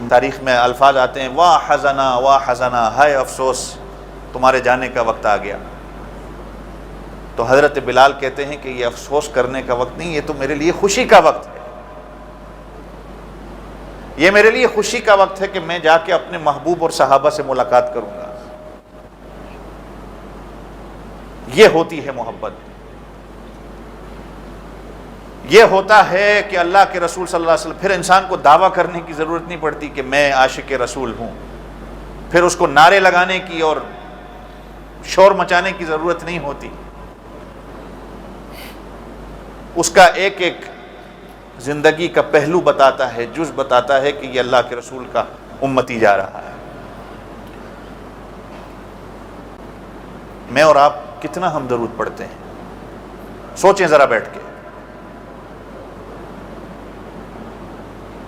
تاریخ میں الفاظ آتے ہیں واہ حزنا، ہائے افسوس تمہارے جانے کا وقت آ گیا. تو حضرت بلال کہتے ہیں کہ یہ افسوس کرنے کا وقت نہیں، یہ تو میرے لیے خوشی کا وقت ہے. یہ میرے لیے خوشی کا وقت ہے کہ میں جا کے اپنے محبوب اور صحابہ سے ملاقات کروں گا. یہ ہوتی ہے محبت. یہ ہوتا ہے کہ اللہ کے رسول صلی اللہ علیہ وسلم، پھر انسان کو دعویٰ کرنے کی ضرورت نہیں پڑتی کہ میں عاشق رسول ہوں، پھر اس کو نعرے لگانے کی اور شور مچانے کی ضرورت نہیں ہوتی. اس کا ایک ایک زندگی کا پہلو بتاتا ہے، جز بتاتا ہے کہ یہ اللہ کے رسول کا امتی جا رہا ہے. میں اور آپ کتنا ہم درود پڑھتے ہیں؟ سوچیں ذرا بیٹھ کے.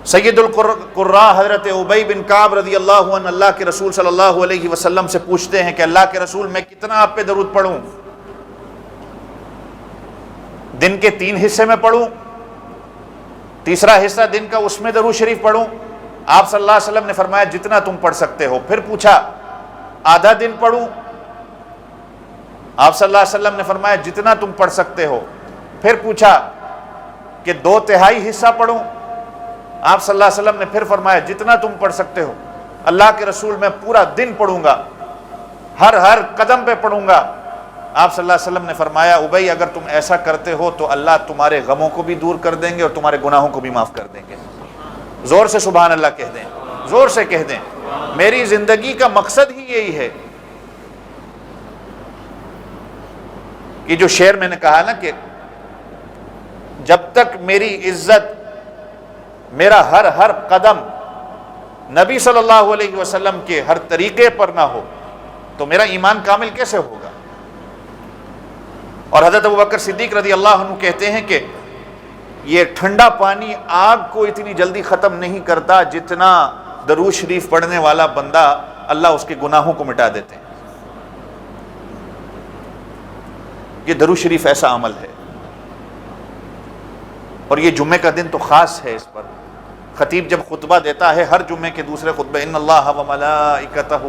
سید القراء حضرت ابی بن کعب رضی اللہ عنہ اللہ کے رسول صلی اللہ علیہ وسلم سے پوچھتے ہیں کہ اللہ کے رسول میں کتنا آپ پہ درود پڑھوں؟ دن کے 3 حصے میں پڑھوں؟ تیسرا حصہ دن کا اس میں درود شریف پڑھوں؟ آپ صلی اللہ علیہ وسلم نے فرمایا جتنا تم پڑھ سکتے ہو. پھر پوچھا آدھا دن پڑھوں؟ آپ صلی اللہ علیہ وسلم نے فرمایا جتنا تم پڑھ سکتے ہو. پھر پوچھا کہ 2/3 حصہ پڑھوں؟ آپ صلی اللہ علیہ وسلم نے پھر فرمایا جتنا تم پڑھ سکتے ہو. اللہ کے رسول میں پورا دن پڑھوں گا، ہر قدم پہ پڑھوں گا. آپ صلی اللہ علیہ وسلم نے فرمایا ابی اگر تم ایسا کرتے ہو تو اللہ تمہارے غموں کو بھی دور کر دیں گے اور تمہارے گناہوں کو بھی معاف کر دیں گے. زور سے سبحان اللہ کہہ دیں، زور سے کہہ دیں. میری زندگی کا مقصد ہی یہی ہے. یہ جو شعر میں نے کہا نا کہ جب تک میری عزت، میرا ہر قدم نبی صلی اللہ علیہ وسلم کے ہر طریقے پر نہ ہو تو میرا ایمان کامل کیسے ہوگا؟ اور حضرت ابوبکر صدیق رضی اللہ عنہ کہتے ہیں کہ یہ ٹھنڈا پانی آگ کو اتنی جلدی ختم نہیں کرتا جتنا درود شریف پڑھنے والا بندہ اللہ اس کے گناہوں کو مٹا دیتے ہیں. یہ درود شریف ایسا عمل ہے. اور یہ جمعے کا دن تو خاص ہے. اس پر خطیب جب خطبہ دیتا ہے ہر جمعے کے دوسرے خطبے ان اللہ وملائکتہ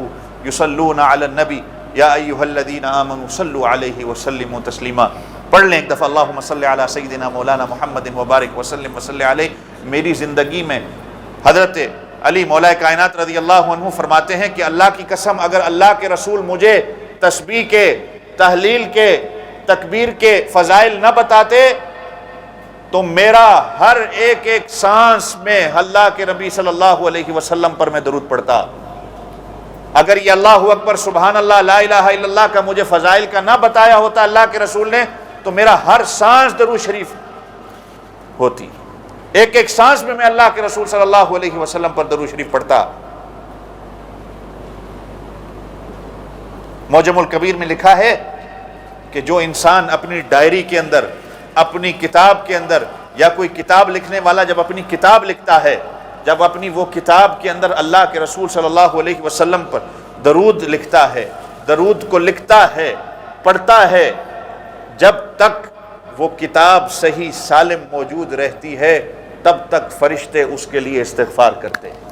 یصلون علی النبی یا ایھا الذین آمنوا صلوا علیہ وسلموا تسلیما. پڑھ لیں ایک دفعہ اللہم صلی علی سیدنا مولانا محمد وبارک وسلم وصلی علیہ. میری زندگی میں حضرت علی مولا کائنات رضی اللہ عنہ فرماتے ہیں کہ اللہ کی قسم اگر اللہ کے رسول مجھے تسبیح کے، تحلیل کے، تکبیر کے فضائل نہ بتاتے تو میرا ہر ایک سانس میں اللہ کے نبی صلی اللہ علیہ وسلم پر میں درود پڑھتا. اگر یہ اللہ اکبر سبحان اللہ لا الہ الا اللہ کا مجھے فضائل کا نہ بتایا ہوتا اللہ کے رسول نے تو میرا ہر سانس درود شریف ہوتی. ایک سانس میں اللہ کے رسول صلی اللہ علیہ وسلم پر درود شریف پڑھتا. معجم الکبیر میں لکھا ہے کہ جو انسان اپنی ڈائری کے اندر، اپنی کتاب کے اندر، یا کوئی کتاب لکھنے والا جب اپنی کتاب لکھتا ہے، جب اپنی وہ کتاب کے اندر اللہ کے رسول صلی اللہ علیہ وسلم پر درود لکھتا ہے، درود کو لکھتا ہے، پڑھتا ہے، جب تک وہ کتاب صحیح سالم موجود رہتی ہے تب تک فرشتے اس کے لیے استغفار کرتے ہیں.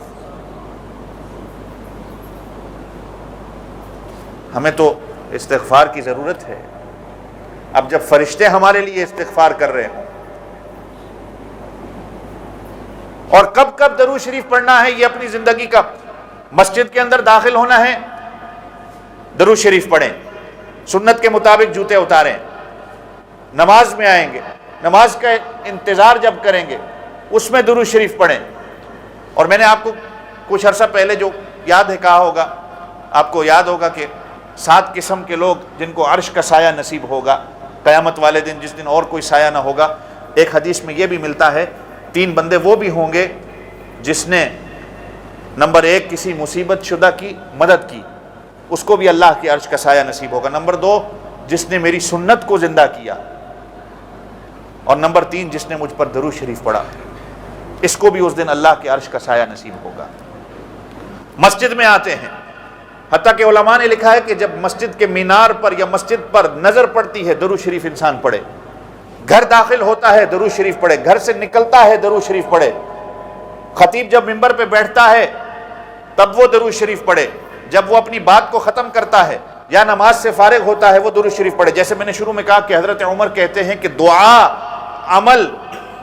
ہمیں تو استغفار کی ضرورت ہے. اب جب فرشتے ہمارے لیے استغفار کر رہے ہوں، اور کب کب درود شریف پڑھنا ہے یہ اپنی زندگی کا، مسجد کے اندر داخل ہونا ہے درود شریف پڑھیں، سنت کے مطابق جوتے اتاریں. نماز میں آئیں گے، نماز کا انتظار جب کریں گے اس میں درود شریف پڑھیں. اور میں نے آپ کو کچھ عرصہ پہلے جو یاد ہے کہا ہوگا، آپ کو یاد ہوگا کہ 7 قسم کے لوگ جن کو عرش کا سایہ نصیب ہوگا قیامت والے دن، جس دن اور کوئی سایہ نہ ہوگا. ایک حدیث میں یہ بھی ملتا ہے 3 بندے وہ بھی ہوں گے جس نے نمبر 1 کسی مصیبت شدہ کی مدد کی، اس کو بھی اللہ کی عرش کا سایہ نصیب ہوگا. نمبر 2 جس نے میری سنت کو زندہ کیا، اور نمبر 3 جس نے مجھ پر درود شریف پڑھا، اس کو بھی اس دن اللہ کے عرش کا سایہ نصیب ہوگا. مسجد میں آتے ہیں، حتیٰ کہ علماء نے لکھا ہے کہ جب مسجد کے مینار پر یا مسجد پر نظر پڑتی ہے درود شریف انسان پڑھے. گھر داخل ہوتا ہے درود شریف پڑھے، گھر سے نکلتا ہے درود شریف پڑھے. خطیب جب ممبر پہ بیٹھتا ہے تب وہ درود شریف پڑھے، جب وہ اپنی بات کو ختم کرتا ہے یا نماز سے فارغ ہوتا ہے وہ درود شریف پڑھے۔ جیسے میں نے شروع میں کہا کہ حضرت عمر کہتے ہیں کہ دعا عمل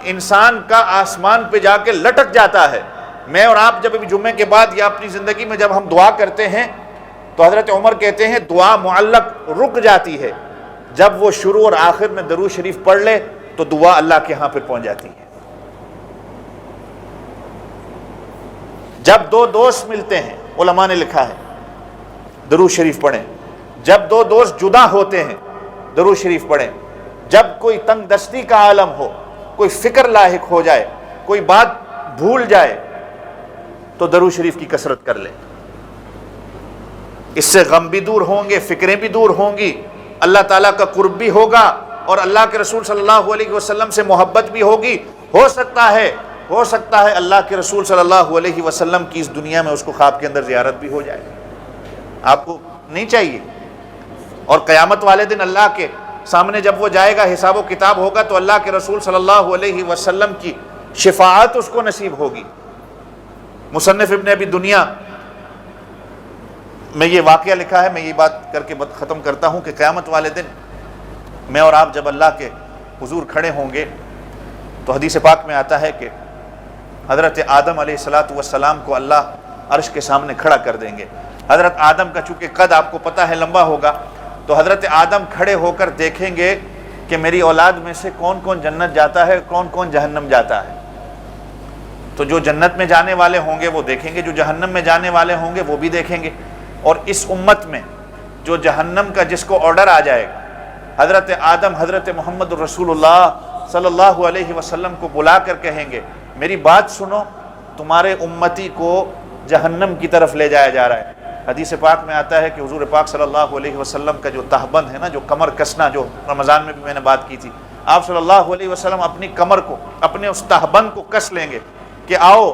انسان کا آسمان پہ جا کے لٹک جاتا ہے۔ میں اور آپ جب ابھی جمعے کے بعد یا اپنی زندگی میں جب ہم دعا کرتے ہیں تو حضرت عمر کہتے ہیں دعا معلق رک جاتی ہے، جب وہ شروع اور آخر میں درود شریف پڑھ لے تو دعا اللہ کے ہاں پہ پہنچ جاتی ہے۔ جب دو دوست ملتے ہیں، علماء نے لکھا ہے درود شریف پڑھیں۔ جب دو دوست جدا ہوتے ہیں درود شریف پڑھیں۔ جب کوئی تنگ دستی کا عالم ہو، کوئی فکر لاحق ہو جائے، کوئی بات بھول جائے تو درود شریف کی کثرت کر لیں۔ اس سے غم بھی دور ہوں گے، فکریں بھی دور ہوں گی، اللہ تعالیٰ کا قرب بھی ہوگا اور اللہ کے رسول صلی اللہ علیہ وسلم سے محبت بھی ہوگی۔ ہو سکتا ہے اللہ کے رسول صلی اللہ علیہ وسلم کی اس دنیا میں اس کو خواب کے اندر زیارت بھی ہو جائے۔ آپ کو نہیں چاہیے؟ اور قیامت والے دن اللہ کے سامنے جب وہ جائے گا، حساب و کتاب ہوگا تو اللہ کے رسول صلی اللہ علیہ وسلم کی شفاعت اس کو نصیب ہوگی۔ مصنف ابن ابی دنیا میں یہ واقعہ لکھا ہے، میں یہ بات کر کے ختم کرتا ہوں کہ قیامت والے دن میں اور آپ جب اللہ کے حضور کھڑے ہوں گے تو حدیث پاک میں آتا ہے کہ حضرت آدم علیہ السلام کو اللہ عرش کے سامنے کھڑا کر دیں گے۔ حضرت آدم کا چونکہ قد آپ کو پتہ ہے لمبا ہوگا، تو حضرت آدم کھڑے ہو کر دیکھیں گے کہ میری اولاد میں سے کون کون جنت جاتا ہے، کون کون جہنم جاتا ہے۔ تو جو جنت میں جانے والے ہوں گے وہ دیکھیں گے، جو جہنم میں جانے والے ہوں گے وہ بھی دیکھیں گے۔ اور اس امت میں جو جہنم کا جس کو آرڈر آ جائے گا، حضرت آدم حضرت محمد رسول اللہ صلی اللہ علیہ وسلم کو بلا کر کہیں گے میری بات سنو، تمہارے امتی کو جہنم کی طرف لے جایا جا رہا ہے۔ حدیث پاک میں آتا ہے کہ حضور پاک صلی اللہ علیہ وسلم کا جو تہبند ہے نا، جو کمر کسنا، جو رمضان میں بھی میں نے بات کی تھی، آپ صلی اللہ علیہ وسلم اپنی کمر کو، اپنے اس تہبند کو کس لیں گے کہ آؤ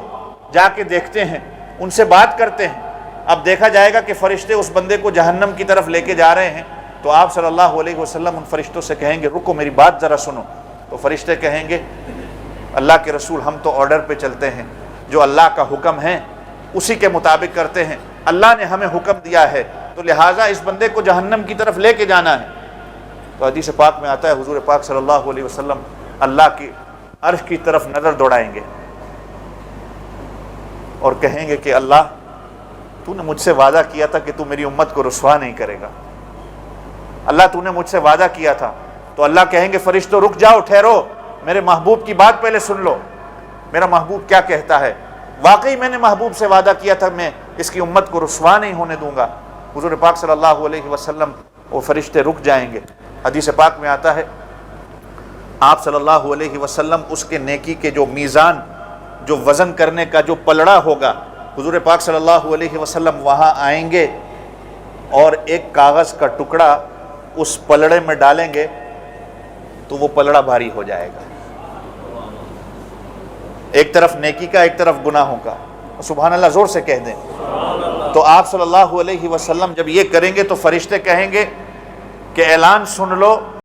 جا کے دیکھتے ہیں، ان سے بات کرتے ہیں۔ اب دیکھا جائے گا کہ فرشتے اس بندے کو جہنم کی طرف لے کے جا رہے ہیں، تو آپ صلی اللہ علیہ وسلم ان فرشتوں سے کہیں گے رکو میری بات ذرا سنو۔ تو فرشتے کہیں گے اللہ کے رسول ہم تو آرڈر پہ چلتے ہیں، جو اللہ کا حکم ہے اسی کے مطابق کرتے ہیں، اللہ نے ہمیں حکم دیا ہے تو لہٰذا اس بندے کو جہنم کی طرف لے کے جانا ہے۔ تو حدیث پاک میں آتا ہے حضور پاک صلی اللہ علیہ وسلم اللہ کی عرش کی طرف نظر دوڑائیں گے اور کہیں گے کہ اللہ تو نے مجھ سے وعدہ کیا تھا کہ تو میری امت کو رسوا نہیں کرے گا، اللہ تو نے مجھ سے وعدہ کیا تھا۔ تو اللہ کہیں گے فرشتوں رک جاؤ، ٹھہرو، میرے محبوب کی بات پہلے سن لو، میرا محبوب کیا کہتا ہے۔ واقعی میں نے محبوب سے وعدہ کیا تھا میں اس کی امت کو رسوا نہیں ہونے دوں گا۔ حضور پاک صلی اللہ علیہ وسلم وہ فرشتے رک جائیں گے۔ حدیث پاک میں آتا ہے آپ صلی اللہ علیہ وسلم اس کے نیکی کے جو میزان، جو وزن کرنے کا جو پلڑا ہوگا، حضور پاک صلی اللہ علیہ وسلم وہاں آئیں گے اور ایک کاغذ کا ٹکڑا اس پلڑے میں ڈالیں گے تو وہ پلڑا بھاری ہو جائے گا، ایک طرف نیکی کا ایک طرف گناہوں کا۔ سبحان اللہ زور سے کہہ دیں۔ تو آپ صلی اللہ علیہ وسلم جب یہ کریں گے تو فرشتے کہیں گے کہ اعلان سن لو